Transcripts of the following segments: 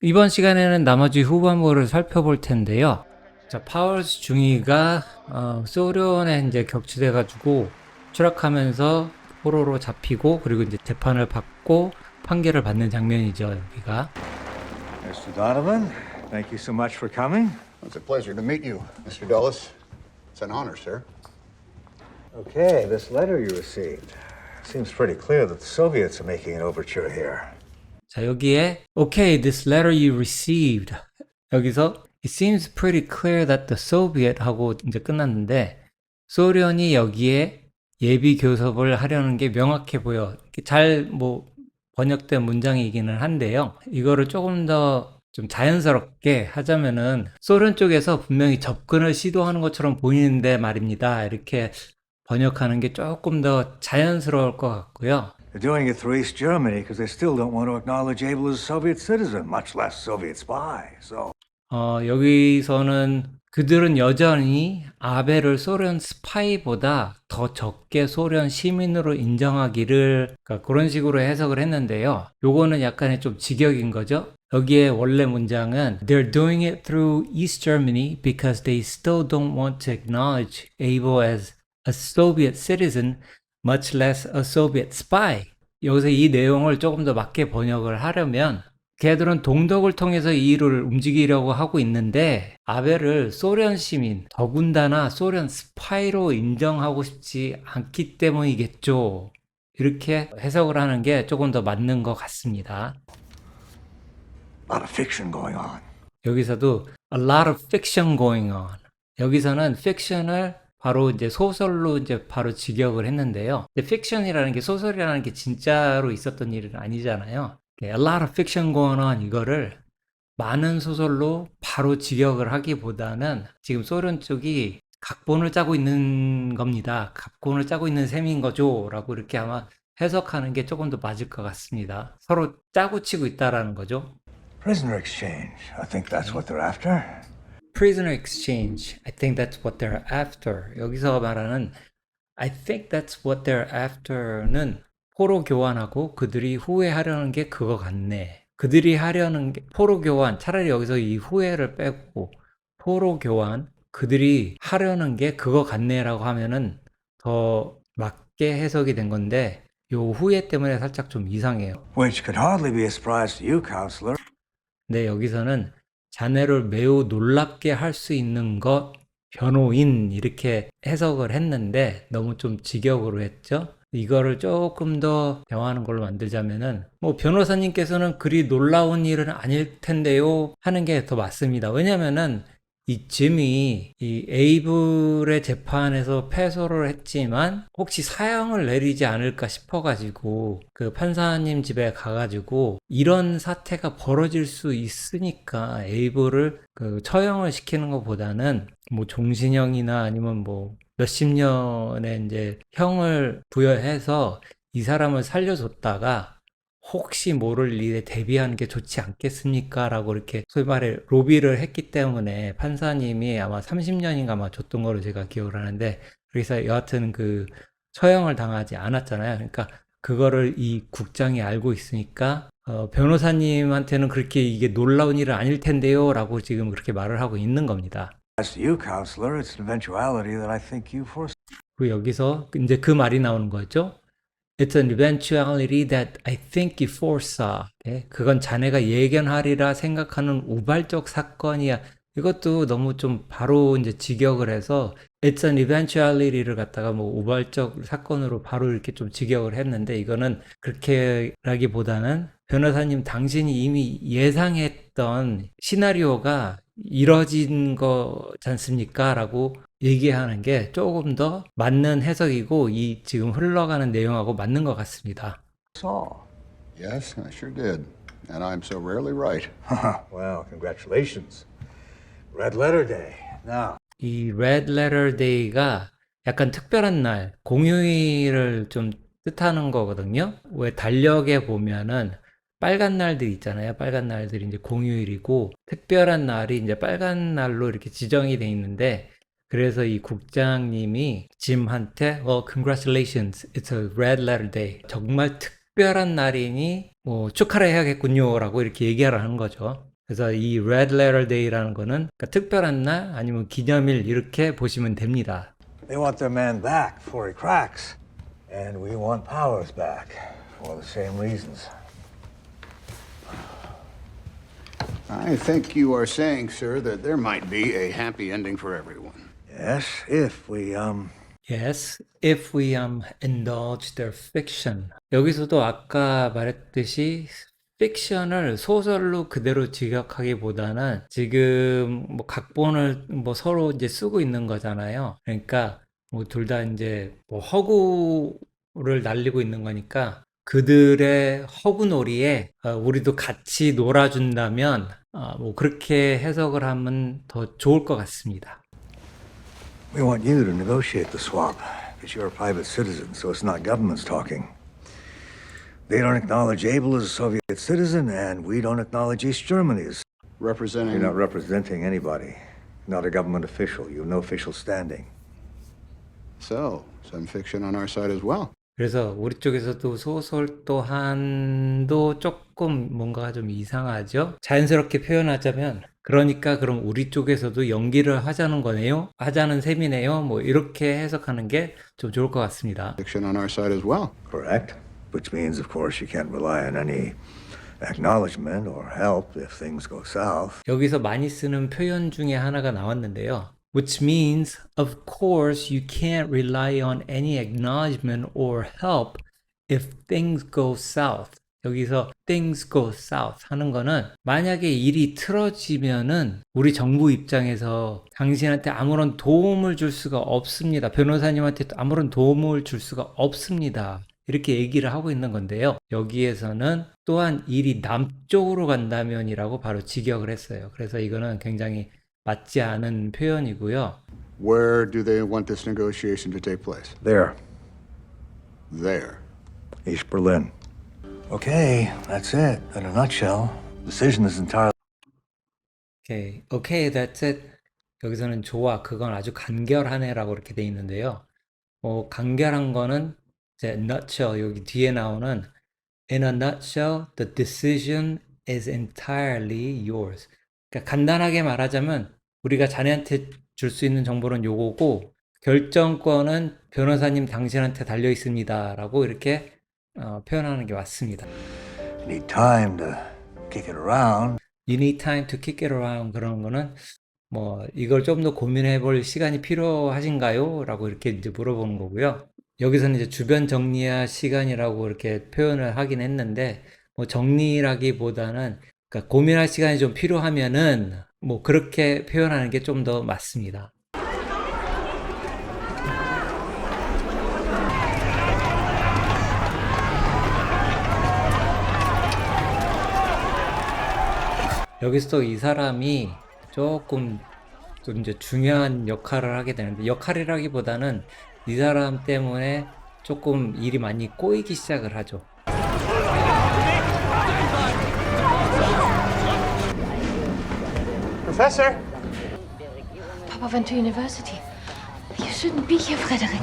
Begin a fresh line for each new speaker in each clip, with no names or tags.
이번 시간에는 나머지 후반부를 살펴볼 텐데요. 자, 파월스 중위가 소련에 이제 격추돼 가지고 추락하면서 포로로 잡히고 그리고 이제 재판을 받고 판결을 받는 장면이죠, 여기가.
Mr. Donovan, thank you so much for coming.
It's a pleasure to meet you, Mr. Dulles. It's an honor, sir.
Okay, this letter you received. Seems pretty clear that the Soviets are making an overture here.
자, 여기에 Okay, this letter you received. 여기서 It seems pretty clear that the Soviet 하고 이제 끝났는데 소련이 여기에 예비 교섭을 하려는 게 명확해 보여. 잘 번역된 문장이기는 한데요. 이거를 조금 더 좀 자연스럽게 하자면은 소련 쪽에서 분명히 접근을 시도하는 것처럼 보이는데 말입니다. 이렇게 번역하는 게 조금 더 자연스러울 것 같고요.
They're doing it through East Germany because they still don't want to acknowledge Abel as a Soviet citizen, much less Soviet spy. So
여기서는 그들은 여전히 아벨을 소련 스파이보다 더 적게 소련 시민으로 인정하기를, 그러니까 그런 식으로 해석을 했는데요. 요거는 약간의 좀 직역인 거죠. 여기에 원래 문장은 They're doing it through East Germany because they still don't want to acknowledge Abel as a Soviet citizen, much less a Soviet spy. 여기서 이 내용을 조금 더 맞게 번역을 하려면 걔들은 동독을 통해서 이 일을 움직이려고 하고 있는데 아벨을 소련 시민, 더군다나 소련 스파이로 인정하고 싶지 않기 때문이겠죠. 이렇게 해석을 하는 게 조금 더 맞는 것 같습니다.
a lot of fiction going on.
여기서도 a lot of fiction going on. 여기서는 fiction을 바로 이제 소설로 이제 바로 직역을 했는데요. 근데 fiction이라는 게 소설이라는 게 진짜로 있었던 일은 아니잖아요. A lot of fiction going on 이거를 많은 소설로 바로 직역을 하기보다는 지금 소련 쪽이 각본을 짜고 있는 겁니다. 각본을 짜고 있는 셈인 거죠. 라고 이렇게 아마 해석하는 게 조금 더 맞을 것 같습니다. 서로 짜고 치고 있다라는 거죠.
Prisoner exchange. I think that's what they're after.
Prisoner exchange. I think that's what they're after. 여기서 말하는 I think that's what they're after는 포로 교환하고 그들이 후회하려는 게 그거 같네. 그들이 하려는 게 포로 교환. 차라리 여기서 이 후회를 빼고 포로 교환. 그들이 하려는 게 그거 같네라고 하면은 더 맞게 해석이 된 건데 요 후회 때문에 살짝 좀 이상해요.
Which could hardly be a surprise to you, counselor.
근데 여기서는 자네를 매우 놀랍게 할 수 있는 것 변호인 이렇게 해석을 했는데 너무 좀 직역으로 했죠. 이거를 조금 더 대화하는 걸로 만들자면은 변호사님께서는 그리 놀라운 일은 아닐 텐데요 하는 게 더 맞습니다. 왜냐면은 이 짐이 이 에이블의 재판에서 패소를 했지만 혹시 사형을 내리지 않을까 싶어가지고 그 판사님 집에 가가지고 이런 사태가 벌어질 수 있으니까 에이블을 그 처형을 시키는 것보다는 종신형이나 아니면 몇십 년의 이제 형을 부여해서 이 사람을 살려줬다가 혹시 모를 일에 대비하는 게 좋지 않겠습니까? 라고 이렇게 소위 말해 로비를 했기 때문에 판사님이 아마 30년인가 아마 줬던 거로 제가 기억을 하는데 그래서 여하튼 그 처형을 당하지 않았잖아요. 그러니까 그거를 이 국장이 알고 있으니까 변호사님한테는 그렇게 이게 놀라운 일은 아닐 텐데요 라고 지금 그렇게 말을 하고 있는 겁니다.
As to you, counselor, it's an eventuality that I think you foresee.
그리고 여기서 이제 그 말이 나오는 거죠. It's an eventuality that I think you foresaw. 네? 그건 자네가 예견하리라 생각하는 우발적 사건이야. 이것도 너무 좀 바로 이제 직역을 해서 It's an eventuality를 갖다가 우발적 사건으로 바로 이렇게 좀 직역을 했는데 이거는 그렇게라기보다는 변호사님 당신이 이미 예상했던 시나리오가 이뤄진 거지 않습니까? 라고 얘기하는 게 조금 더 맞는 해석이고 이 지금 흘러가는 내용하고 맞는 것 같습니다.
Yes, I sure did. And I'm so rarely right.
Well, congratulations. Red Letter Day. Now,
이 Red Letter Day가 약간 특별한 날, 공휴일을 좀 뜻하는 거거든요. 왜 달력에 보면은 빨간 날들이 있잖아요. 빨간 날들이 이제 공휴일이고 특별한 날이 이제 빨간 날로 이렇게 지정이 돼 있는데 그래서 이 국장님이 짐한테 Congratulations, it's a red letter day. 정말 특별한 날이니 뭐 축하를 해야겠군요라고 이렇게 얘기하라는 거죠. 그래서 이 Red Letter Day라는 거는 그러니까 특별한 날 아니면 기념일 이렇게 보시면 됩니다.
They want their man back before he cracks. And we want Powers back for the same reasons.
I think you are saying, sir, that there might be a happy ending for everyone.
Yes, if we,
Yes, if we indulge their fiction. 여기서도 아까 말했듯이 픽션을 소설로 그대로 직역하기보다는 지금 뭐 각본을 뭐 서로 이제 쓰고 있는 거잖아요. 그러니까 뭐 둘 다 이제 뭐 허구를 날리고 있는 거니까 그들의 허구놀이에 우리도 같이 놀아준다면 뭐 그렇게 해석을 하면 더 좋을 것 같습니다.
we want you to negotiate the swap, because you're a private citizen, so it's not governments talking. They don't acknowledge Abel as a Soviet citizen, and we don't acknowledge East Germany as...
Representing.
You're not representing anybody. Not a government official. You have no official standing.
So, some fiction on our side as well.
그래서 우리 쪽에서도 소설 또한도 조금 뭔가 좀 이상하죠? 자연스럽게 표현하자면 그러니까 그럼 우리 쪽에서도 연기를 하자는 거네요? 하자는 셈이네요? 뭐 이렇게 해석하는 게 좀 좋을 것 같습니다.
Fiction on our side as well.
Correct. Which means, of course, you can't rely on any acknowledgement or help if things go south.
여기서 많이 쓰는 표현 중에 하나가 나왔는데요. Which means, of course, you can't rely on any acknowledgement or help if things go south. 여기서 things go south 하는 거는 만약에 일이 틀어지면은 우리 정부 입장에서 당신한테 아무런 도움을 줄 수가 없습니다. 변호사님한테 아무런 도움을 줄 수가 없습니다. 이렇게 얘기를 하고 있는 건데요. 여기에서는 또한 일이 남쪽으로 간다면이라고 바로 직역을 했어요. 그래서 이거는 굉장히 맞지 않은 표현이고요.
Where do they want this negotiation to take place?
There,
There.
East Berlin. Okay, that's it. In a nutshell, decision is entirely...
Okay, okay, that's it. 여기서는 좋아, 그건 아주 간결하네라고 이렇게 돼 있는데요. 간결한 거는 이제 nutshell 여기 뒤에 나오는 in a nutshell, the decision is entirely yours. 그러니까 간단하게 말하자면 우리가 자네한테 줄 수 있는 정보는 요거고 결정권은 변호사님 당신한테 달려 있습니다라고 이렇게 표현하는 게 맞습니다.
need time to kick it around.
You need time to kick it around 그런 거는 뭐 이걸 좀 더 고민해 볼 시간이 필요하신가요? 라고 이렇게 이제 물어보는 거고요. 여기서는 이제 주변 정리할 시간이라고 이렇게 표현을 하긴 했는데 뭐 정리라기보다는 그러니까 고민할 시간이 좀 필요하면은 뭐 그렇게 표현하는 게 좀 더 맞습니다. 여기서 이 사람이 조금 좀 이제 중요한 역할을 하게 되는데 역할이라기보다는 이 사람 때문에 조금 일이 많이 꼬이기 시작을 하죠.
Professor?
Papa went to university. You shouldn't be here, Frederick.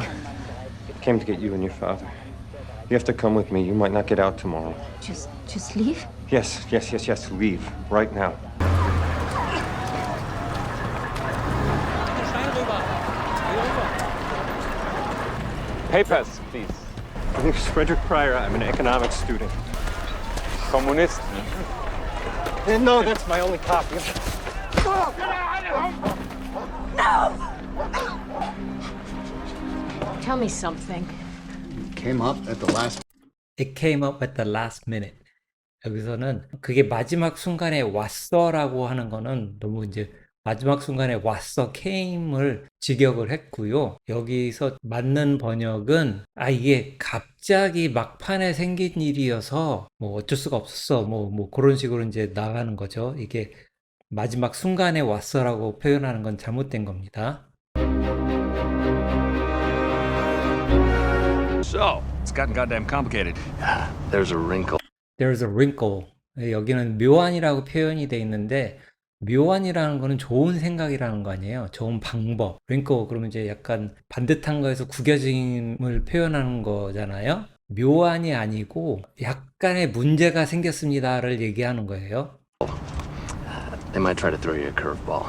Came to get you and your father. You have to come with me. You might not get out tomorrow.
Just leave?
Yes. Leave. Right now. Papers, please. My name is Frederick Pryor. I'm an economics student. Communist? No, that's my only copy.
Tell me something.
Came up at the last.
It came up at the last minute. 여기서는 그게 마지막 순간에 왔어라고 하는 거는 너무 이제 마지막 순간에 왔어 came을 직역을 했고요. 여기서 맞는 번역은 이게 갑자기 막판에 생긴 일이어서 뭐 어쩔 수가 없었어. 뭐 그런 식으로 이제 나가는 거죠. 이게 마지막 순간에 왔어라고 표현하는 건 잘못된 겁니다.
So, it's gotten goddamn complicated. There's a wrinkle.
There's a wrinkle. 여기는 묘안이라고 표현이 돼 있는데 묘안이라는 거는 좋은 생각이라는 거 아니에요. 좋은 방법. wrinkle 그러면 이제 약간 반듯한 거에서 구겨짐을 표현하는 거잖아요. 묘안이 아니고 약간의 문제가 생겼습니다를 얘기하는 거예요.
They might try to throw you a curveball.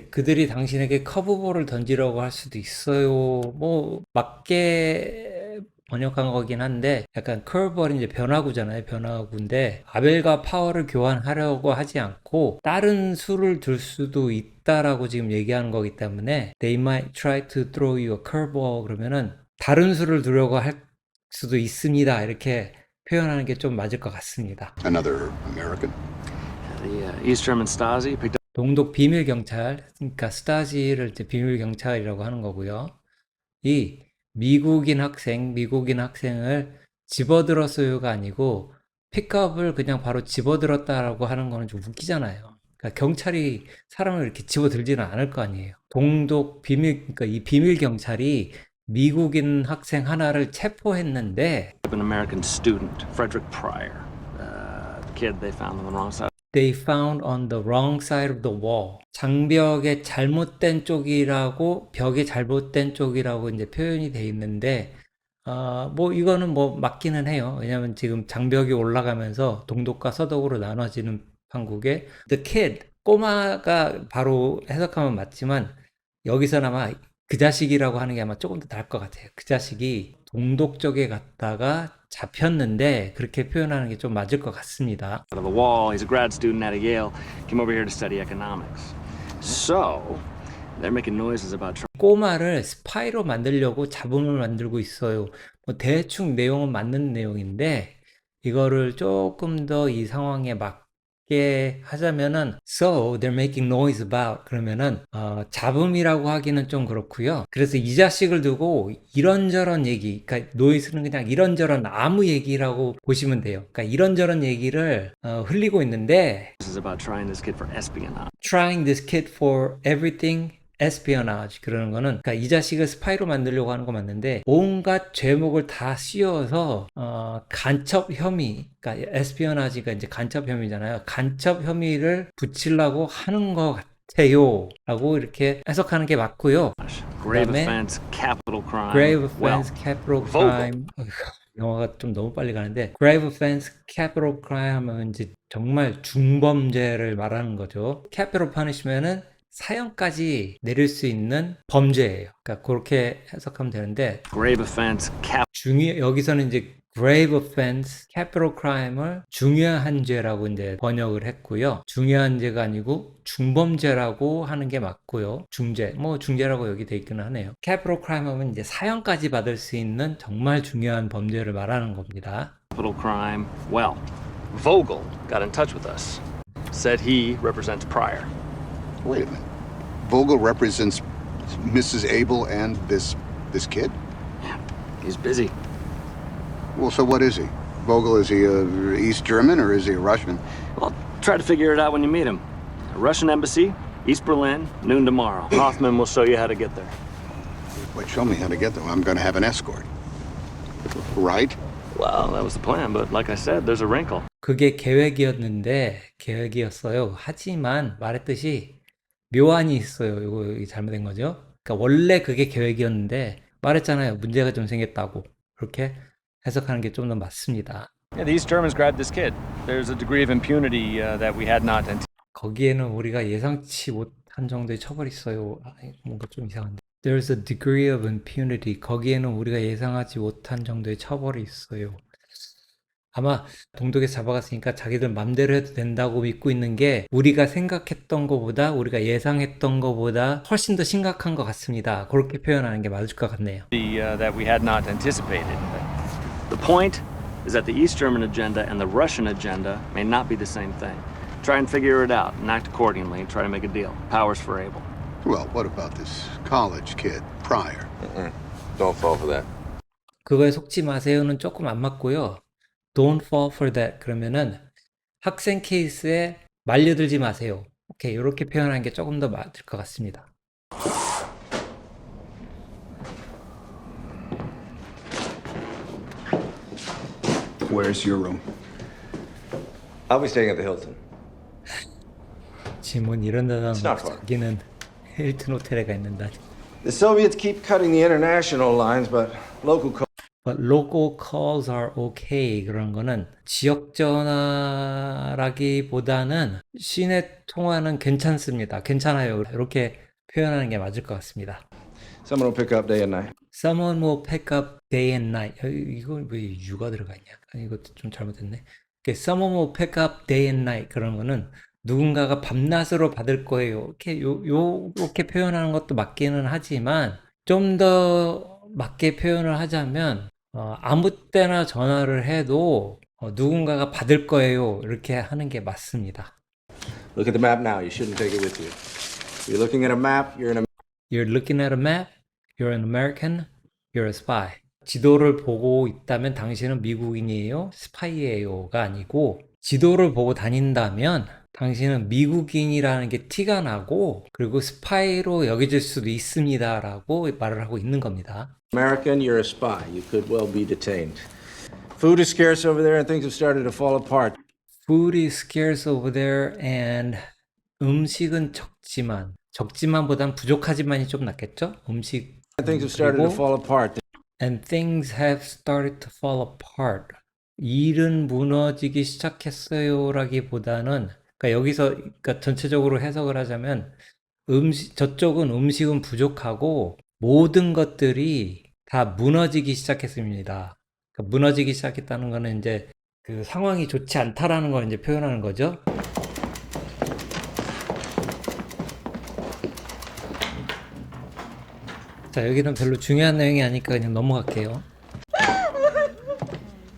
그들이 당신에게 커브볼을 던지려고 할 수도 있어요. 뭐 맞게 번역한 거긴 한데 약간 커브볼이 이제 변화구잖아요. 변화구인데 아벨과 파워를 교환하려고 하지 않고 다른 수를 들 수도 있다라고 지금 얘기하는 거기 때문에 they might try to throw you a curveball 그러면은 다른 수를 두려고 할 수도 있습니다. 이렇게 표현하는 게 좀 맞을 것 같습니다.
Another American?
The East German Stasi picked
동독 비밀 경찰, 그러니까 스타지를 이제 비밀 경찰이라고 하는 거고요. 이 미국인 학생을 집어들었어요가 아니고 픽업을 그냥 바로 집어들었다라고 하는 거는 좀 웃기잖아요. 그러니까 경찰이 사람을 이렇게 집어들지는 않을 거 아니에요. 동독 비밀, 그러니까 이 비밀 경찰이 미국인 학생 하나를 체포했는데
up an American student, Frederick Pryor. The kid they found on the wrong side.
They found on the wrong side of the wall. 장벽의 잘못된 쪽이라고, 벽의 잘못된 쪽이라고 이제 표현이 돼 있는데, 뭐 이거는 뭐 맞기는 해요. 왜냐면 지금 장벽이 올라가면서 동독과 서독으로 나눠지는 판국에 the kid, 꼬마가 바로 해석하면 맞지만 여기서는 아마 그 자식이라고 하는 게 아마 조금 더 나을 것 같아요. 그 자식이 동독 쪽에 갔다가 잡혔는데 그렇게 표현하는 게 좀 맞을 것 같습니다.
Out of the wall. He's a grad student out of Yale. Came over here to study economics. So they're making noises about trying.
꼬마를 스파이로 만들려고 잡음을 만들고 있어요. 뭐 대충 내용은 맞는 내용인데 이거를 조금 더 이 상황에 맞게 하자면은 so they're making noise about 그러면은 잡음이라고 하기는 좀 그렇고요. 그래서 이 자식을 두고 이런저런 얘기, 그러니까 noise는 그냥 이런저런 아무 얘기라고 보시면 돼요. 그러니까 이런저런 얘기를 흘리고 있는데
About trying this kid for espionage.
trying this kid for everything espionage 그러는 거는 그러니까 이 자식을 스파이로 만들려고 하는 거 맞는데 온갖 죄목을 다 씌워서 간첩 혐의 그러니까 espionage가 이제 간첩 혐의잖아요. 간첩 혐의를 붙이려고 하는 것 같아요 라고 이렇게 해석하는 게 맞고요.
Grave
그다음에
offense, capital crime.
grave offense, capital
Vogel.
crime 영화가 좀 너무 빨리 가는데 grave offense, capital crime 하면 이제 정말 중범죄를 말하는 거죠. capital punishment은 사형까지 내릴 수 있는 범죄예요. 그러니까 그렇게 해석하면 되는데
Grave offense,
여기서는 이제 grave offense, capital crime을 중요한 죄라고 이제 번역을 했고요. 중요한 죄가 아니고 중범죄라고 하는 게 맞고요. 중죄, 뭐 중죄라고 여기 돼 있기는 하네요. capital crime 하면 이제 사형까지 받을 수 있는 정말 중요한 범죄를 말하는 겁니다.
capital crime. Well, Vogel got in touch with us. Said he represents Pryor.
Wait a minute. Vogel represents Mrs. Abel and this kid?
He's busy.
Well, so what is he? Vogel, is he a East German or is he a Russian?
Well, try to figure it out when you meet him. Russian embassy, East Berlin, noon tomorrow. Hoffman will show you how to get there.
Wait, show me how to get there. I'm going to have an escort. Right?
Well, that was the plan, but like I said, there's a wrinkle.
그게 계획이었어요. 하지만 말했듯이 묘안이 있어요. 이거 잘못된 거죠. 그러니까 원래 그게 계획이었는데 말했잖아요. 문제가 좀 생겼다고. 그렇게 해석하는 게 좀 더 맞습니다.
Yeah, the East Germans grabbed this kid. There's a degree of impunity that we had not anticipated.
거기에는 우리가 예상치 못한 정도의 처벌이 있어요. 뭔가 좀 이상한데. There's a degree of impunity. 거기에는 우리가 예상하지 못한 정도의 처벌이 있어요. 아마 동독에서 잡아갔으니까 자기들 맘대로 해도 된다고 믿고 있는 게 우리가 생각했던 것보다 우리가 예상했던 것보다 훨씬 더 심각한 것 같습니다. 그렇게 표현하는 게 맞을 것 같네요.
That we had not anticipated. The point is that the East German agenda and the Russian agenda may not be the same thing. Try and figure it out and act accordingly and try to make a deal. Powers for Abel.
Well, what about this college kid, Pryor?
Don't fall for that.
그거에 속지 마세요는 조금 안 맞고요. Don't fall for that. 그러면은 학생 케이스에 말려들지 마세요. 오케이, 이렇게 표현하는 게 조금 더 맞을 것 같습니다.
Where's your room?
I'll be staying at the Hilton.
지문 이런 데다
It's not far.
자기는 힐튼 호텔에 가 있는다.
The Soviets keep cutting the international lines, but local
But local calls are okay. 그런 거는 지역 전화라기보다는 시내 통화는 괜찮습니다. 괜찮아요. 이렇게 표현하는 게 맞을 것 같습니다.
Someone will pick up day and night.
Someone will pick up day and night. 이거 왜 유가 들어가 있냐? 이거 좀 잘못됐네. Someone will pick up day and night. 그런 거는 누군가가 밤낮으로 받을 거예요. 이렇게 표현하는 것도 맞기는 하지만 좀 더 맞게 표현을 하자면 아무 때나 전화를 해도 누군가가 받을 거예요. 이렇게 하는 게 맞습니다.
Look at the map now. You shouldn't take it with you. You're looking at a map. You're in a
You're looking at a map. You're an American. You're a spy. 지도를 보고 있다면 당신은 미국인이에요. 스파이예요가 아니고 지도를 보고 다닌다면 당신은 미국인이라는 게 티가 나고 그리고 스파이로 여겨질 수도 있습니다라고 말을 하고 있는 겁니다.
American. You're a spy. You could well be detained. Food is scarce over there, and things have started to fall apart.
Food is scarce over there and 음식은 적지만보단 부족하지만이 좀 낫겠죠? 음식
And things have started to
그리고
fall apart.
and things have started to fall apart. 일은 무너지기 시작했어요라기보다는 그러니까 여기서 그러니까 전체적으로 해석을 하자면 저쪽은 음식은 부족하고 모든 것들이 다 무너지기 시작했습니다. 그러니까 무너지기 시작했다는 거는 이제 그 상황이 좋지 않다라는 걸 이제 표현하는 거죠. 자, 여기는 별로 중요한 내용이 아니니까 그냥 넘어갈게요.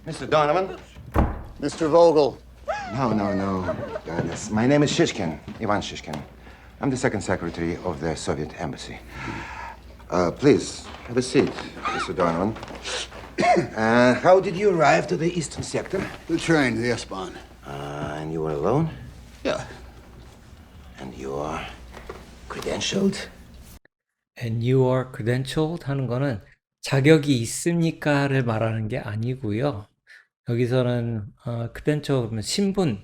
Mr. Donovan?
Mr. Vogel.
No. My name is Shishkin, Ivan Shishkin. I'm the second secretary of the Soviet embassy. Please, have a seat, Mr. Donovan. How did you arrive to the eastern sector?
The train, the S-Bahn.
And you were alone?
Yeah.
And you are credentialed?
And you are credentialed 하는 거는 자격이 있습니까를 말하는 게 아니고요. 여기서는 credential 그러면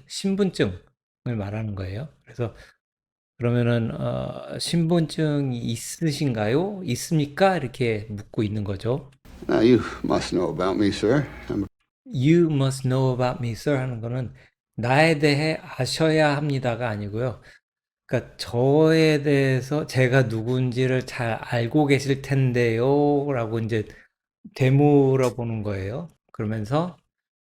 신분증을 말하는 거예요. 그래서 그러면은 신분증이 있으신가요? 있습니까? 이렇게 묻고 있는 거죠.
Now, you must know about me, sir.
You must know about me, sir 하는 거는 나에 대해 아셔야 합니다가 아니고요. 그러니까 저에 대해서 제가 누군지를 잘 알고 계실 텐데요 라고 이제 되물어보는 거예요. 그러면서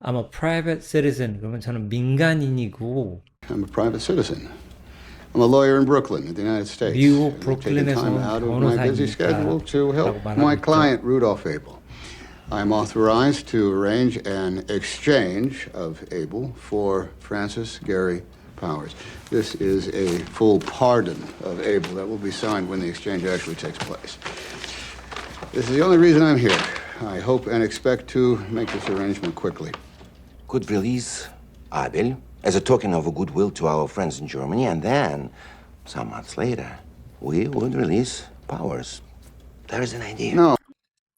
I'm a private citizen. 그러면 저는 민간인이고
I'm a private citizen. I'm a lawyer in Brooklyn, in the United States.
미국
I've taken
브루클린에서
time
온
out of my busy schedule to help
변호사입니다.
my client, Rudolph Abel. I'm authorized to arrange an exchange of Abel for Francis Gary Powers. This is a full pardon of Abel that will be signed when the exchange actually takes place. This is the only reason I'm here. I hope and expect to make this arrangement quickly.
Could release Abel as a token of goodwill to our friends in Germany, and then, some months later, we would release Powers. There is an idea.
No.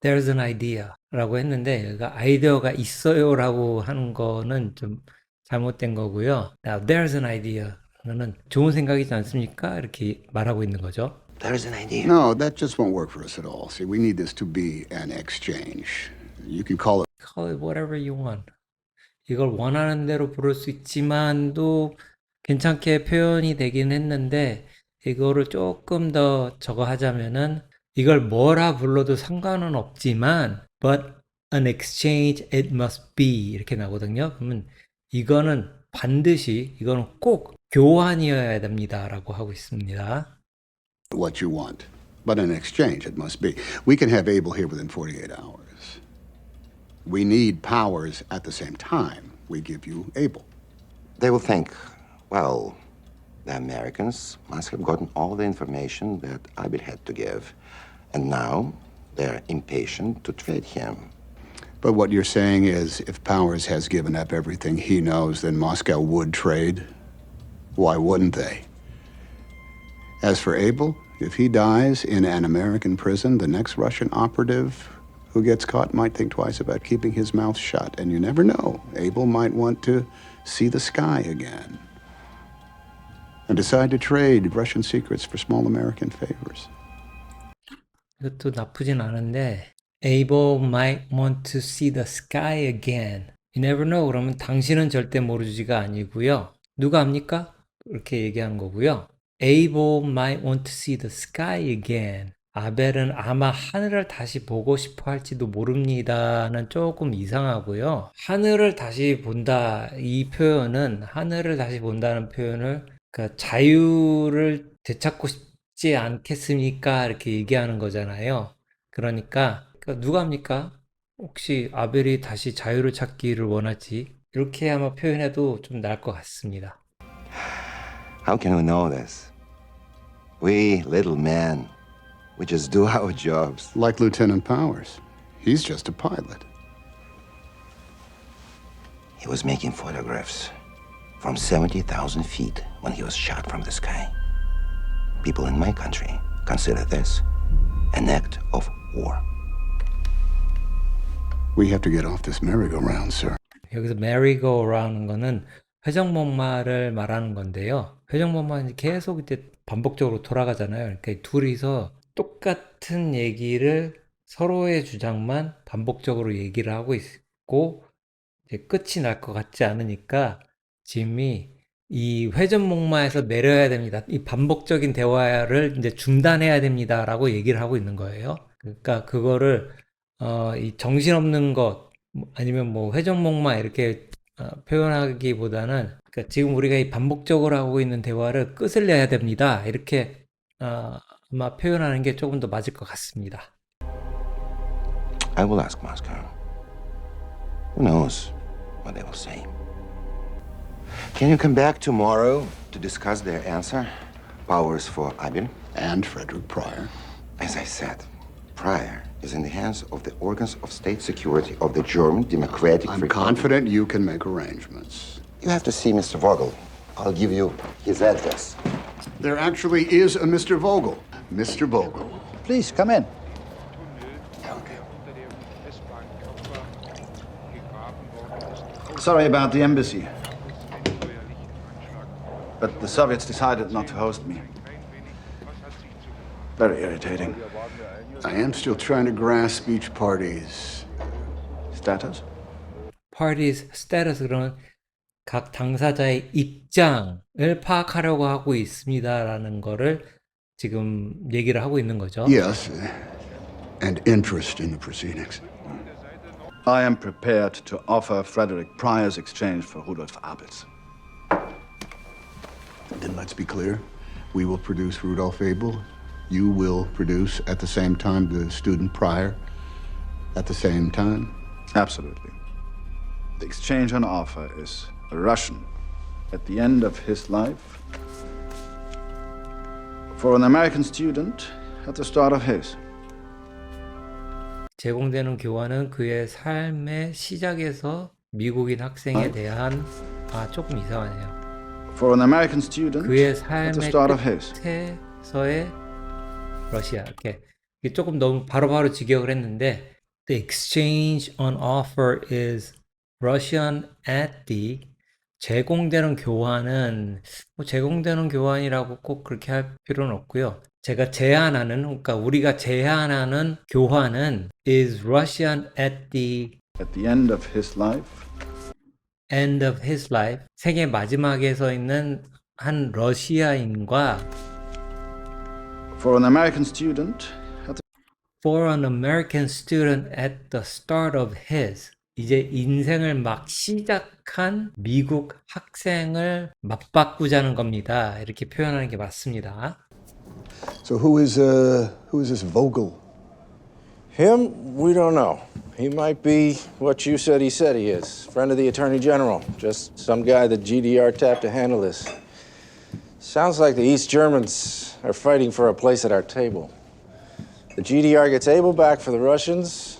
There's an idea 라고 했는데 여기가 아이디어가 있어요 라고 하는 거는 좀 잘못된 거고요. Now there's an idea 는 좋은 생각이지 않습니까? 이렇게 말하고 있는 거죠.
There is an idea.
No, that just won't work for us at all. See, we need this to be an exchange. You can call it
Call it whatever you want. 이걸 원하는 대로 부를 수 있지만도 괜찮게 표현이 되긴 했는데 이거를 조금 더 저거 하자면은 이걸 뭐라 불러도 상관은 없지만 but an exchange it must be 이렇게 나오거든요. 그러면 이거는 반드시 이거는 꼭 교환이어야 됩니다 라고 하고 있습니다.
what you want. But an exchange it must be. We can have Abel here within 48 hours. We need Powers at the same time. We give you Abel.
They will think, well, the Americans must have gotten all the information that Abel had to give. And now they're impatient to trade him.
But what you're saying is if Powers has given up everything he knows, then Moscow would trade? Why wouldn't they? As for Abel, if he dies in an American prison, the next Russian operative who gets caught might think twice about keeping his mouth shut. And you never know. Abel might want to see the sky again and decide to trade Russian secrets for small American favors.
이것도 나쁘진 않은데 Abel might want to see the sky again. You never know. 그러면 당신은 절대 모르지가 아니고요. 누가 압니까? 이렇게 얘기하는 거고요. Abel might want to see the sky again. 아벨은 아마 하늘을 다시 보고 싶어 할지도 모릅니다는 조금 이상하고요. 하늘을 다시 본다. 이 표현은 하늘을 다시 본다는 표현을 그러니까 자유를 되찾고 싶지 않겠습니까? 이렇게 얘기하는 거잖아요. 그러니까 누가 합니까? 혹시 아벨이 다시 자유를 찾기를 원할지 이렇게 아마 표현해도 좀 나을 것 같습니다.
How can we know this? We little men, we just do our jobs.
Like Lieutenant Powers. He's just a pilot.
He was making photographs from 70,000 feet when he was shot from the sky. People in my country consider this an act of war.
We have to get off this merry-go-round, sir.
여기서 merry-go-round는 거는 회전목마를 말하는 건데요. 회전목마는 계속 이제 반복적으로 돌아가잖아요. 그러니까 둘이서 똑같은 얘기를 서로의 주장만 반복적으로 얘기를 하고 있고 이제 끝이 날 것 같지 않으니까 짐이 이 회전목마에서 내려야 됩니다. 이 반복적인 대화를 이제 중단해야 됩니다라고 얘기를 하고 있는 거예요. 그러니까 그거를 이 정신없는 것 아니면 뭐 회전목마 이렇게 표현하기보다는 그러니까 지금 우리가 이 반복적으로 하고 있는 대화를 끝을 내야 됩니다. 이렇게 아마 표현하는 게 조금 더 맞을 것 같습니다.
I will ask Moscow. Who knows what they will say? Can you come back tomorrow to discuss their answer? Powers for Abel?
And Frederick Pryor.
As I said, Pryor is in the hands of the organs of state security of the German Democratic
I'm
Republic.
confident you can make arrangements.
You have to see Mr. Vogel. I'll give you his address.
There actually is a Mr. Vogel. Mr. Vogel.
Please, come in. Sorry about the embassy. But the Soviets decided not to host me. Very irritating.
I am still trying to grasp each party's
Status?
Parties status 그런 각 당사자의 입장을 파악하려고 하고 있습니다라는 거를 지금 얘기를 하고 있는 거죠.
yes, and interest in the proceedings.
I am prepared to offer Frederick Pryor's exchange for Rudolf Abels.
Then let's be clear. We will produce Rudolph Abel. You will produce at the same time the student Pryor. At the same time.
Absolutely. The exchange on offer is a Russian at the end of his life for an American student at the start of his.
제공되는 교환은 그의 삶의 시작에서 미국인 학생에 대한 조금 이상하네요.
For an American student
그의
at the
삶의
start of his.
끝에서의 러시아 이렇게 이게 조금 너무 바로바로 직역을 했는데 The exchange on offer is Russian at the 제공되는 교환은 뭐 제공되는 교환이라고 꼭 그렇게 할 필요는 없고요. 제가 제안하는 그러니까 우리가 제안하는 교환은 is Russian at the
end of his life.
end of his life. 세계 마지막에 서 있는 한 러시아인과
For an American student
for an American student at the start of his. 이제 인생을 막 시작한 미국 학생을 맞바꾸자는 겁니다. 이렇게 표현하는 게 맞습니다.
So who is this Vogel?
Him, we don't know. He might be what you said he is. Friend of the Attorney General. Just some guy the GDR tapped to handle this. Sounds like the East Germans are fighting for a place at our table. The GDR gets Abel back for the Russians.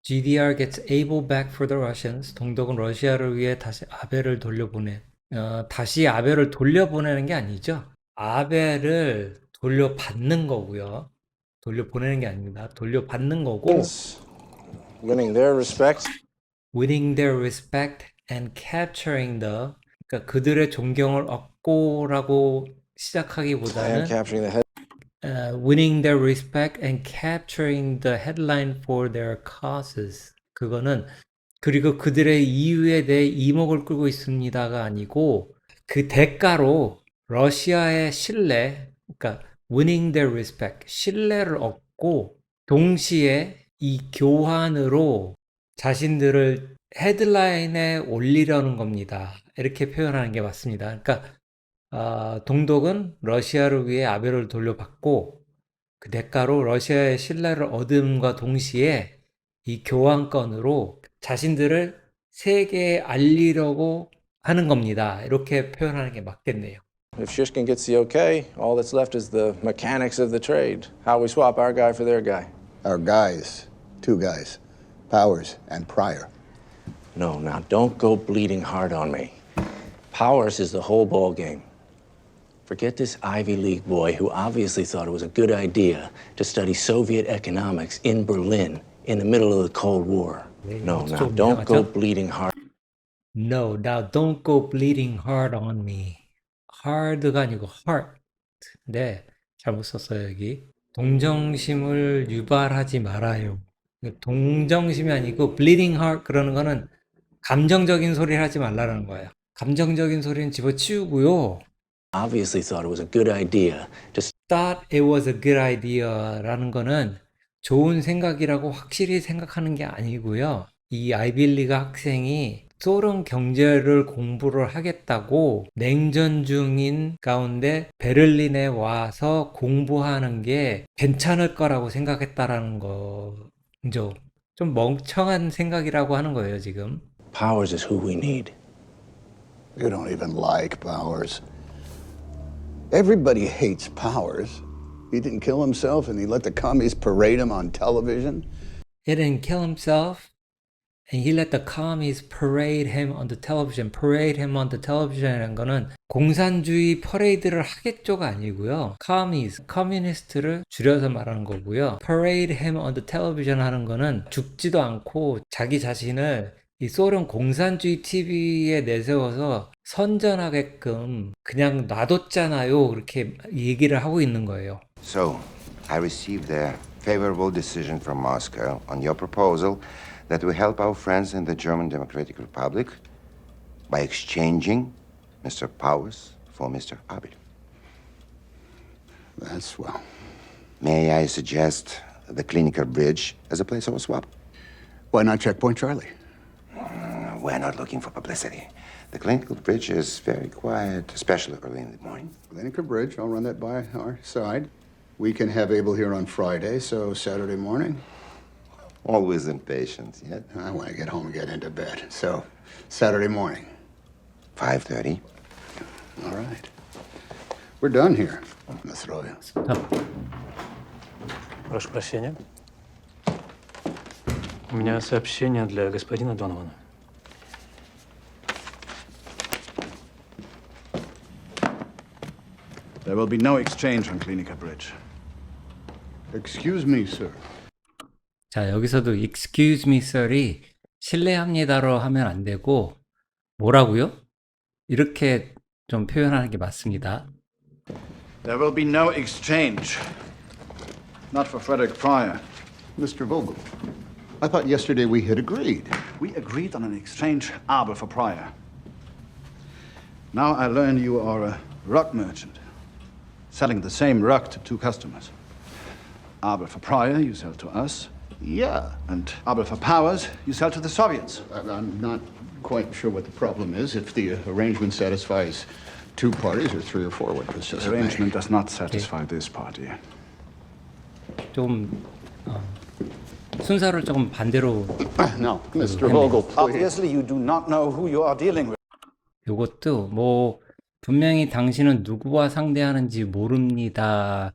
GDR gets Abel back for the Russians. 동독은 러시아를 위해 다시 아벨을 돌려보내. 다시 아벨을 돌려보내는 게 아니죠. 아벨을 돌려받는 거고요. 돌려보내는 게 아닙니다. 돌려받는 거고.
Winning their respect.
Winning their respect and capturing the. 그러니까 그들의 존경을 얻고라고 시작하기보다는
And capturing the head.
winning their respect and capturing the headline for their causes. 그거는 그리고 그들의 이유에 대해 이목을 끌고 있습니다가 아니고 그 대가로 러시아의 신뢰, 그러니까 winning their respect, 신뢰를 얻고 동시에 이 교환으로 자신들을 헤드라인에 올리려는 겁니다. 이렇게 표현하는 게 맞습니다. 그러니까 동독은 러시아를 위해 아베를 돌려받고 그 대가로 러시아의 신뢰를 얻음과 동시에 이 교환권으로 자신들을 세계에 알리려고 하는 겁니다. 이렇게 표현하는 게 맞겠네요.
If Shishkin gets the okay, all that's left is the mechanics of the trade. How we swap our guy for their guy.
Our guys, two guys, Powers and Pryor.
No, now don't go bleeding hard on me. Powers is the whole ball game. Forget this Ivy League boy who obviously thought it was a good idea to study Soviet economics in Berlin in the middle of the Cold War. No, now don't go bleeding hard.
No, now don't go bleeding hard on me. hard가 아니고 heart. 네, 잘못 썼어요, 여기. 동정심을 유발하지 말아요. 동정심이 아니고 bleeding heart 그러는 거는 감정적인 소리를 하지 말라는 거예요. 감정적인 소리는 집어치우고요.
Obviously thought it was a good idea to
thought it was a good idea라는 거는 좋은 생각이라고 확실히 생각하는 게 아니고요. 이 아이빌리그 학생이 소련 경제를 공부를 하겠다고 냉전 중인 가운데 베를린에 와서 공부하는 게 괜찮을 거라고 생각했다라는 거죠. 좀 멍청한 생각이라고 하는 거예요, 지금.
Powers is who we need.
You don't even like Powers. Everybody hates Powers. He didn't kill himself and he let the commies parade him on television.
He didn't kill himself and he let the commies parade him on the television. Parade him on the television이라는 거는 공산주의 퍼레이드를 하겠죠가 아니고요. commies, 커뮤니스트를 줄여서 말하는 거고요. parade him on the television 하는 거는 죽지도 않고 자기 자신을 이 소련 공산주의 TV에 내세워서 선전하게끔 그냥 놔뒀잖아요. 그렇게 얘기를 하고 있는 거예요.
So, I received a favorable decision from Moscow on your proposal that we help our friends in the German Democratic Republic by exchanging Mr. Powers for Mr. Abel.
That's swell.
May I suggest the Clinical Bridge as a place of a swap?
Why not Checkpoint Charlie?
We're not looking for publicity. The Clinical Bridge is very quiet, especially early in the morning.
Clinical Bridge, I'll run that by our side. We can have Abel here on Friday, so Saturday morning.
Always impatient, yet.
I want to get home and get into bed, so Saturday morning.
5:30.
All right. We're done here, Nasroya.
Прошу прощения. У меня сообщение для господина Донована.
There will be no exchange on Klinika Bridge.
Excuse me, sir.
자, 여기서도 excuse me, sir이 실례합니다로 하면 안 되고 뭐라고요? 이렇게 좀 표현하는 게 맞습니다.
There will be no exchange. Not for Frederick Pryor.
Mr. Vogel, I thought yesterday we had agreed.
We agreed on an exchange, Abel for Pryor. Now I learn you are a rug merchant, selling the same rug to two customers. Abel for Pryor, you sell to us.
Yeah.
And Abel for Powers, you sell to the Soviets.
I'm not quite sure what the problem is. If the arrangement satisfies two parties or three or four, what does
The arrangement does not satisfy this party.
좀 순서를 조금 반대로
No, Mr. Vogel, please.
Obviously, you do not know who you are dealing with.
요것도 뭐 분명히 당신은 누구와 상대하는지 모릅니다는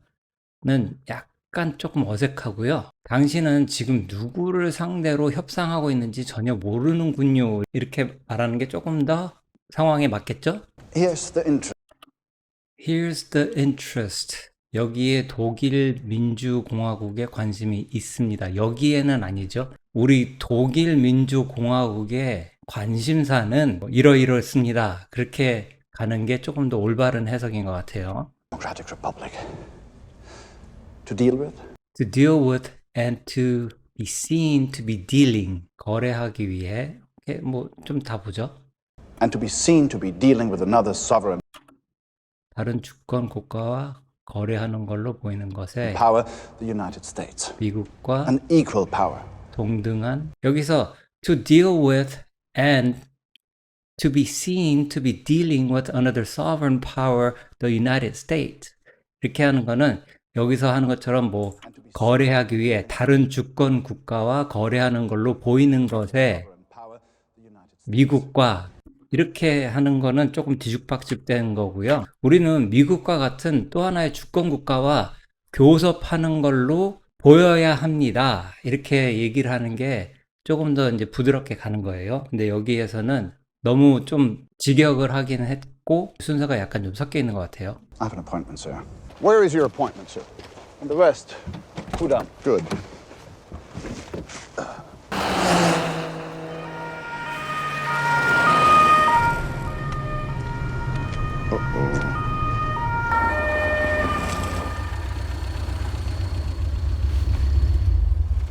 약간 조금 어색하고요. 당신은 지금 누구를 상대로 협상하고 있는지 전혀 모르는군요. 이렇게 말하는 게 조금 더 상황에 맞겠죠?
Here's the interest.
Here's the interest. 여기에 독일 민주공화국에 관심이 있습니다. 여기에는 아니죠. 우리 독일 민주공화국의 관심사는 이러이렇습니다. 그렇게 가는 게 조금 더 올바른 해석인 것 같아요.
Democratic Republic. To deal with?
To deal with and to be seen to be dealing. 거래하기 위해. 뭐 좀 다 보죠.
And to be seen to be dealing with another sovereign
다른 주권 국가와 거래하는 걸로 보이는 것에
power, the United States.
미국과
An equal power.
동등한 여기서 to deal with and to be seen to be dealing with another sovereign power, the United States. 이렇게 하는 거는 여기서 하는 것처럼 뭐 거래하기 위해 다른 주권 국가와 거래하는 걸로 보이는 것에 미국과 이렇게 하는 거는 조금 뒤죽박죽된 거고요. 우리는 미국과 같은 또 하나의 주권 국가와 교섭하는 걸로 보여야 합니다. 이렇게 얘기를 하는 게 조금 더 이제 부드럽게 가는 거예요. 근데 여기에서는 너무 좀 직역을 하긴 했고 순서가 약간 좀 섞여 있는 것 같아요.
I have an appointment, sir.
Where is your appointment, sir?
In the West. Pudam.
Good.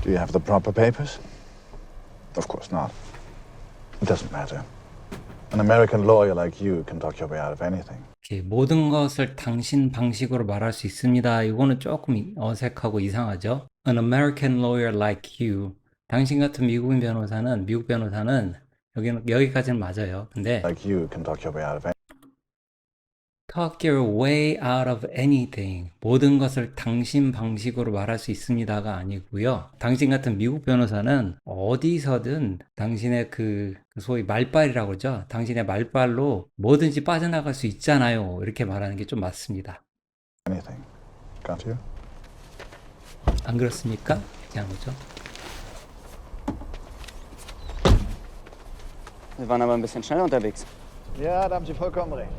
Do you have the proper papers? Of course not. It doesn't matter. An American lawyer like you can talk your way out of anything.
이렇게 모든 것을 당신 방식으로 말할 수 있습니다. 이거는 조금 어색하고 이상하죠. An American lawyer like you. 당신 같은 미국 변호사는 여기까지는 맞아요. 근데
Like you can talk your way out of anything.
talk your way out of anything. 모든 것을 당신 방식으로 말할 수 있습니다가 아니고요. 당신 같은 미국 변호사는 어디서든 당신의 그 소위 말빨이라고 그러죠. 당신의 말빨로 뭐든지 빠져나갈 수 있잖아요. 이렇게 말하는 게 좀 맞습니다.
Anything. Got you?
안 그렇습니까? 이렇게 하는 거죠.
Wir waren aber ein bisschen schnell unterwegs.
Ja, da haben Sie vollkommen recht.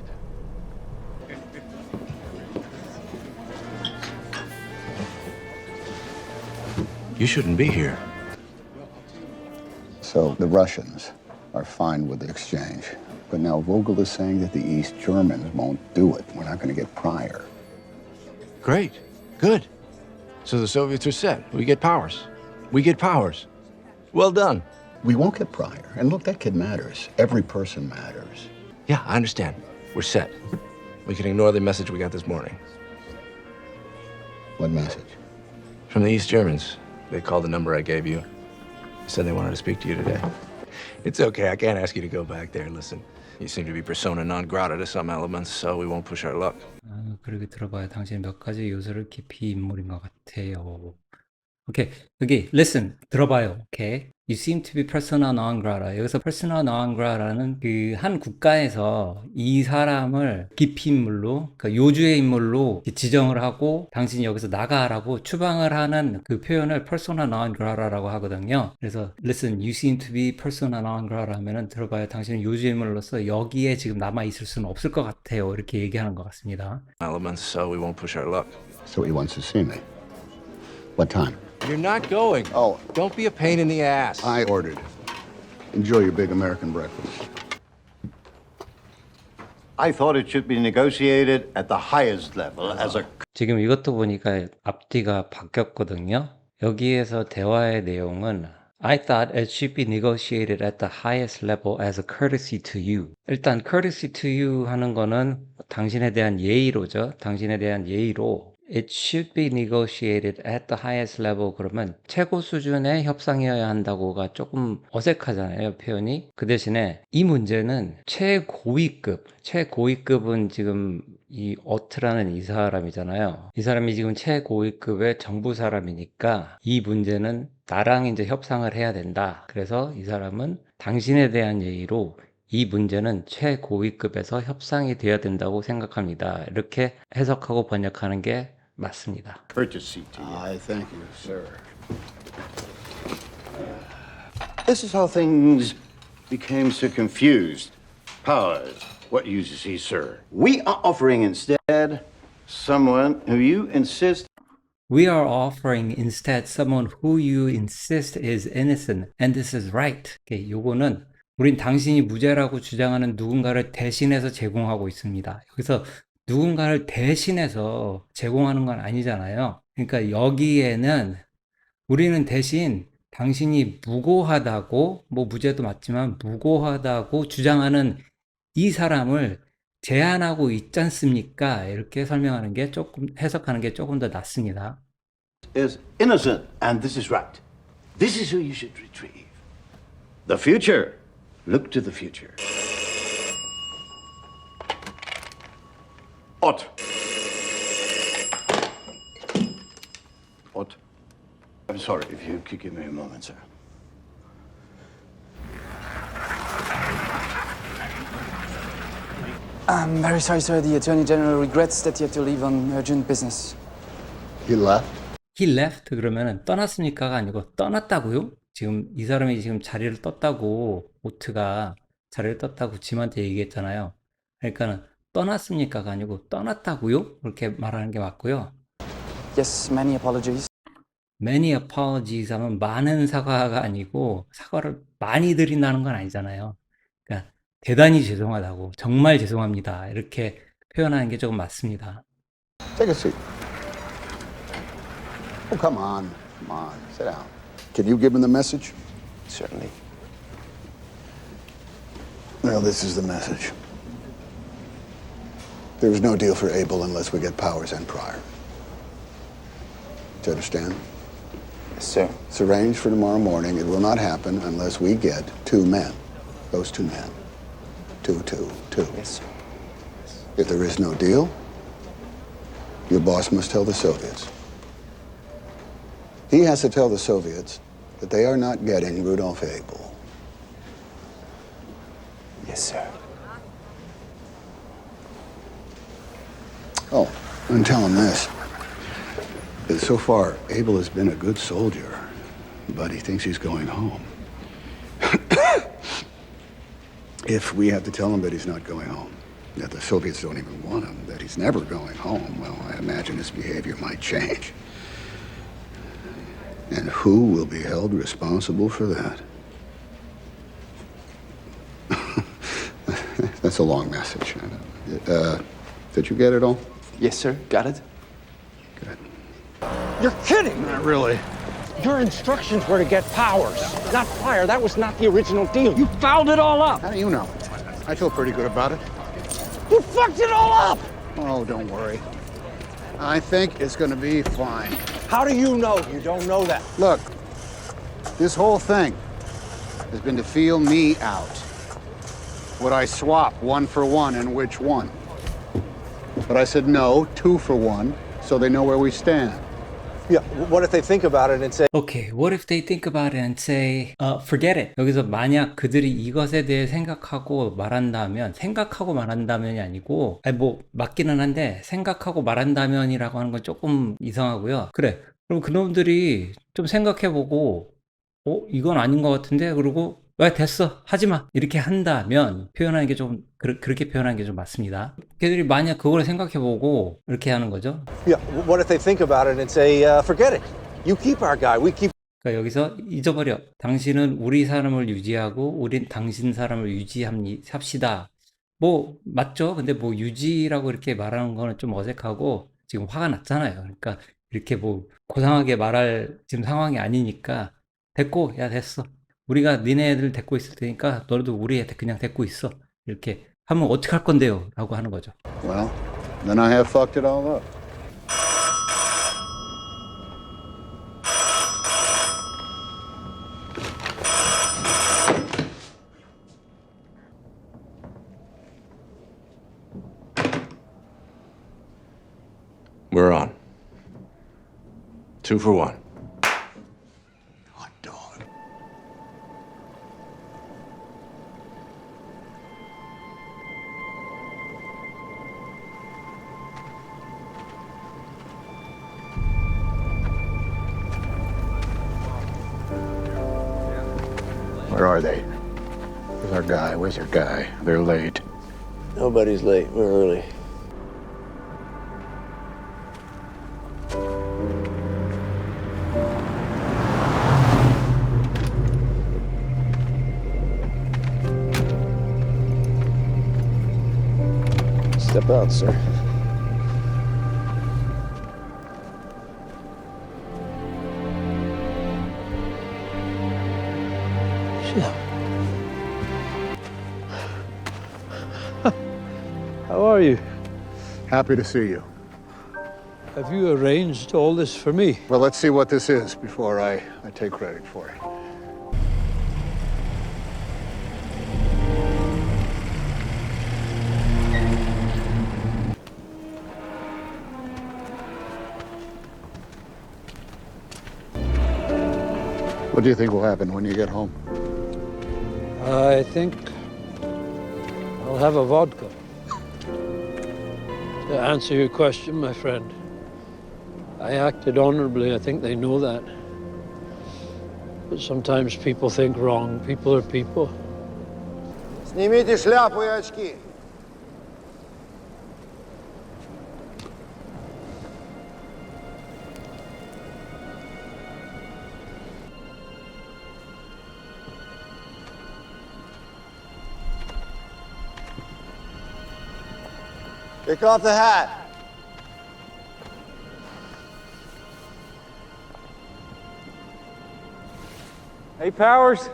You shouldn't be here.
So the Russians are fine with the exchange. But now Vogel is saying that the East Germans won't do it. We're not going to get Pryor.
Great. Good. So the Soviets are set. We get powers. We get powers. Well done.
We won't get Pryor. And look, that kid matters. Every person matters.
Yeah, I understand. We're set. We can ignore the message we got this morning.
What message?
From the East Germans. They called the number I gave you. Said they wanted to speak to you today. It's okay. I can't ask you to go back there. Listen, you seem to be persona non grata to some elements, so we won't push our luck.
그렇게 들어봐야 당신이 몇 가지 요소를 깊이 인물인 것 같아요. 오케이. 여기 listen 들어봐요. 오케이. You seem to be persona non grata. 여기서 persona non grata는 그 한 국가에서 이 사람을 기피 인물로, 그러니까 요주의 인물로 지정을 하고 당신이 여기서 나가라고 추방을 하는 그 표현을 persona non grata라고 하거든요. 그래서 listen, you seem to be persona non grata 하면은 들어봐요. 당신은 요주의 인물로서 여기에 지금 남아 있을 수는 없을 것 같아요. 이렇게 얘기하는 것 같습니다.
Elements, so we won't push our luck.
So he wants to see me. What time?
You're not going.
Oh.
Don't be a pain in the ass.
I ordered. Enjoy your big American breakfast.
I thought it should be negotiated at the highest level as a
지금 이것도 보니까 앞뒤가 바뀌었거든요. 여기에서 대화의 내용은 I thought it should be negotiated at the highest level as a courtesy to you. 일단 courtesy to you 하는 거는 당신에 대한 예의로죠. 당신에 대한 예의로 It should be negotiated at the highest level 그러면 최고 수준의 협상이어야 한다고가 조금 어색하잖아요, 표현이. 그 대신에 이 문제는 최고위급은 지금 이 어트라는 이 사람이잖아요. 이 사람이 지금 최고위급의 정부 사람이니까 이 문제는 나랑 이제 협상을 해야 된다. 그래서 이 사람은 당신에 대한 예의로 이 문제는 최고위급에서 협상이 돼야 된다고 생각합니다. 이렇게 해석하고 번역하는 게 맞습니다.
Courtesy to you. I thank you, sir.
This is how things became so confused. Powers, what use is he, sir? We are offering instead someone who you insist
We are offering instead someone who you insist is innocent and this is right. Okay, 요거는 우린 당신이 무죄라고 주장하는 누군가를 대신해서 제공하고 있습니다. 여기서 누군가를 대신해서 제공하는 건 아니잖아요. 그러니까 여기에는 우리는 대신 당신이 무고하다고, 뭐 무죄도 맞지만 무고하다고 주장하는 이 사람을 제한하고 있지 않습니까? 이렇게 설명하는 게 조금, 해석하는 게 조금 더 낫습니다.
Is innocent, and this is right. This is who you should retrieve. The future. Look to the future. Ott. Ott. I'm sorry if you could give me a moment, sir.
I'm very sorry, sir. The Attorney General regrets that you have to leave on urgent business.
He left?
He left 그러면은 떠났습니까가 아니고 떠났다고요? 지금 이 사람이 지금 자리를 떴다고, 오트가 자리를 떴다고 짐한테 얘기했잖아요. 그러니까는 떠났습니까가 아니고 떠났다고요? 그렇게 말하는 게 맞고요.
Yes, many apologies.
Many apologies 하면 많은 사과가 아니고 사과를 많이 드린다는 건 아니잖아요. 그러니까 대단히 죄송하다고, 정말 죄송합니다, 이렇게 표현하는 게 조금 맞습니다.
Take a seat. Oh, come on. Sit down. Can you give him the message?
Certainly.
Well, this is the message. There is no deal for Abel unless we get Powers and Pryor. Do you understand?
Yes, sir.
It's arranged for tomorrow morning. It will not happen unless we get 2 men. Those 2 men. 2.
Yes, sir.
If there is no deal, your boss must tell the Soviets. He has to tell the Soviets that they are not getting Rudolph Abel.
Yes, sir.
Oh, and tell him this. That so far, Abel has been a good soldier, but he thinks he's going home. If we have to tell him that he's not going home, that the Soviets don't even want him, that he's never going home, well, I imagine his behavior might change. And who will be held responsible for that? That's a long message. Did you get it all?
Yes, sir. Got it.
Good.
You're kidding!
Not really.
Your instructions were to get Powers, not Pryor. That was not the original deal. You fouled it all up.
How do you know? I feel pretty good about it.
You fucked it all up!
Oh, don't worry. I think it's going to be fine.
How do you know you don't know that?
Look, this whole thing has been to feel me out. Would I swap 1 for 1 and which one? But I said no, 2 for 1, so they know where we stand.
Yeah, what if they think about it and say,
Okay, what if they think about it and say, forget it. 여기서 만약 그들이 이것에 대해 생각하고 말한다면이 아니고, 아니 뭐 맞기는 한데 생각하고 말한다면이라고 하는 건 조금 이상하고요. 그래, 그럼 그놈들이 좀 생각해보고, 이건 아닌 것 같은데, 그리고 왜 됐어, 하지마, 이렇게 한다면 표현하는 게 좀 그렇게 표현하는 게 좀 맞습니다. 걔들이 만약 그걸 생각해보고 이렇게 하는 거죠.
yeah, what if they think about it and say, forget it. You keep our guy. We keep.
그러니까 여기서 잊어버려. 당신은 우리 사람을 유지하고 우린 당신 사람을 유지합시다. 뭐 맞죠? 근데 뭐 유지라고 이렇게 말하는 거는 좀 어색하고 지금 화가 났잖아요. 그러니까 이렇게 뭐 고상하게 말할 지금 상황이 아니니까 됐고, 야 됐어. 우리가 니네들 데리고 있을 테니까 너도 우리 애 그냥 데리고 있어. 이렇게 하면 어떡할 건데요? 라고 하는 거죠.
Well, then I have fucked it all up.
We're on. 2 for 1.
Hot dog. Where are they? Where's our guy? Where's your guy? They're late.
Nobody's late. We're early. Step out, sir.
Jim. How are you?
Happy to see you.
Have you arranged all this for me?
Well, let's see what this is before I take credit for it. What do you think will happen when you get home?
I think I'll have a vodka. To answer your question, my friend, I acted honorably. I think they know that. But sometimes people think wrong. People are people.
Снимите шляпу и очки. Take off the hat.
Hey, Powers.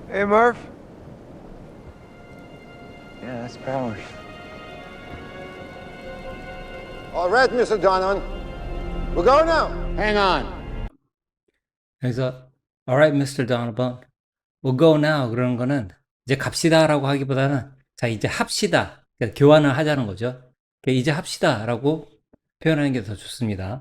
Hey, Murph. Yeah, that's Powers.
All right, Mr. Donovan. We'll go now.
Hang on.
그래서 Alright, Mr. Donovan, we'll go now. 그러는 거는 이제 갑시다라고 하기보다는 자 이제 합시다. 그러니까 교환을 하자는 거죠. 그러니까 이제 합시다라고 표현하는 게 더 좋습니다.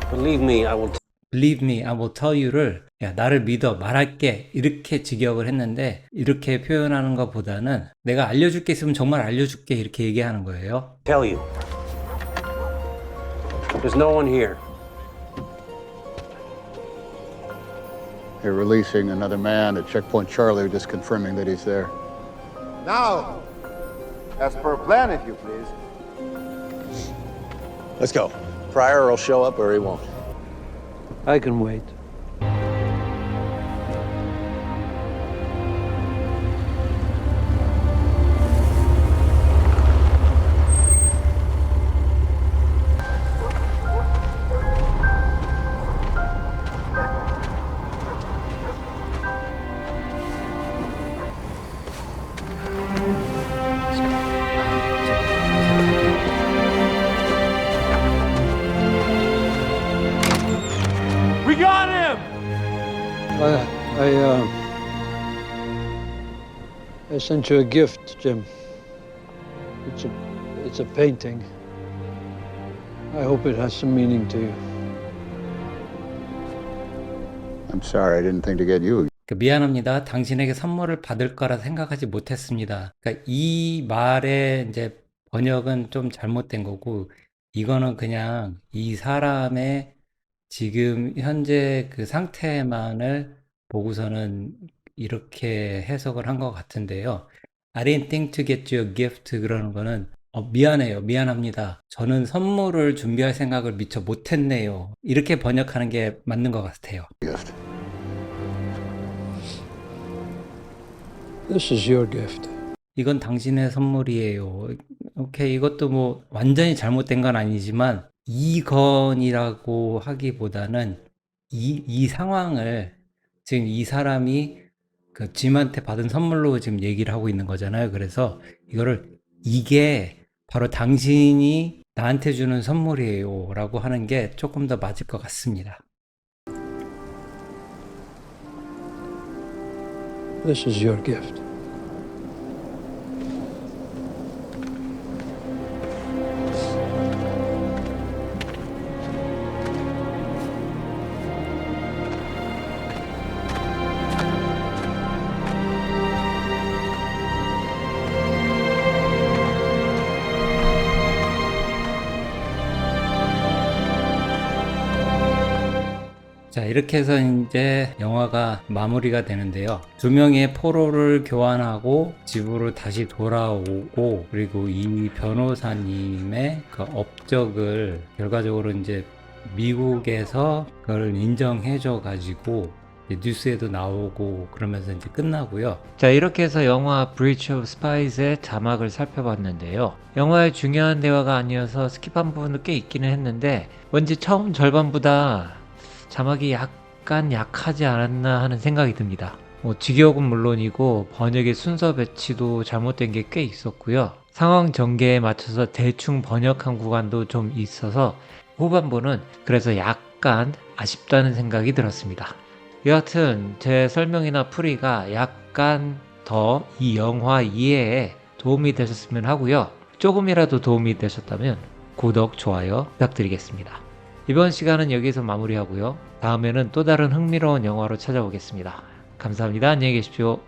Believe me, I will.
Believe me, I will tell you를 야, 나를 믿어, 말할게 이렇게 직역을 했는데 이렇게 표현하는 것보다는 내가 알려줄 게 있으면 정말 알려줄게 이렇게 얘기하는 거예요.
Tell you. There's no one here.
They're releasing another man at Checkpoint Charlie, just confirming that he's there.
Now, as per plan, if you please.
Let's go. Pryor will show up or he won't.
I can wait.
We got him!
I sent you a gift, Jim. It's a painting. I hope it has some meaning to you.
I'm sorry, I didn't think to get you.
미안합니다. 당신에게 선물을 받을 거라 생각하지 못했습니다. 그러니까 이 말의 이제 번역은 좀 잘못된 거고, 이거는 그냥 이 사람의 지금 현재 그 상태만을 보고서는 이렇게 해석을 한 것 같은데요. I didn't think to get you a gift 그러는 거는 미안해요. 미안합니다. 저는 선물을 준비할 생각을 미처 못했네요. 이렇게 번역하는 게 맞는 것 같아요.
Gift.
This is your gift.
이건 당신의 선물이에요. 오케이, 이것도 뭐 완전히 잘못된 건 아니지만 이건이라고 하기보다는 이 상황을 지금 이 사람이 그 짐한테 받은 선물로 지금 얘기를 하고 있는 거잖아요. 그래서 이거를 이게 바로 당신이 나한테 주는 선물이에요 라고 하는 게 조금 더 맞을 것 같습니다.
This is your gift.
자, 이렇게 해서 이제 영화가 마무리가 되는데요. 두 명의 포로를 교환하고 집으로 다시 돌아오고, 그리고 이 변호사님의 그 업적을 결과적으로 이제 미국에서 그걸 인정해줘 가지고 뉴스에도 나오고 그러면서 이제 끝나고요. 자, 이렇게 해서 영화 Bridge of Spies의 자막을 살펴봤는데요. 영화의 중요한 대화가 아니어서 스킵한 부분도 꽤 있기는 했는데 왠지 처음 절반보다 자막이 약간 약하지 않았나 하는 생각이 듭니다. 직역은 물론이고 번역의 순서 배치도 잘못된 게 꽤 있었고요. 상황 전개에 맞춰서 대충 번역한 구간도 좀 있어서 후반부는 그래서 약간 아쉽다는 생각이 들었습니다. 여하튼 제 설명이나 풀이가 약간 더 이 영화 이해에 도움이 되셨으면 하고요. 조금이라도 도움이 되셨다면 구독, 좋아요 부탁드리겠습니다. 이번 시간은 여기서 마무리하고요. 다음에는 또 다른 흥미로운 영화로 찾아오겠습니다. 감사합니다. 안녕히 계십시오.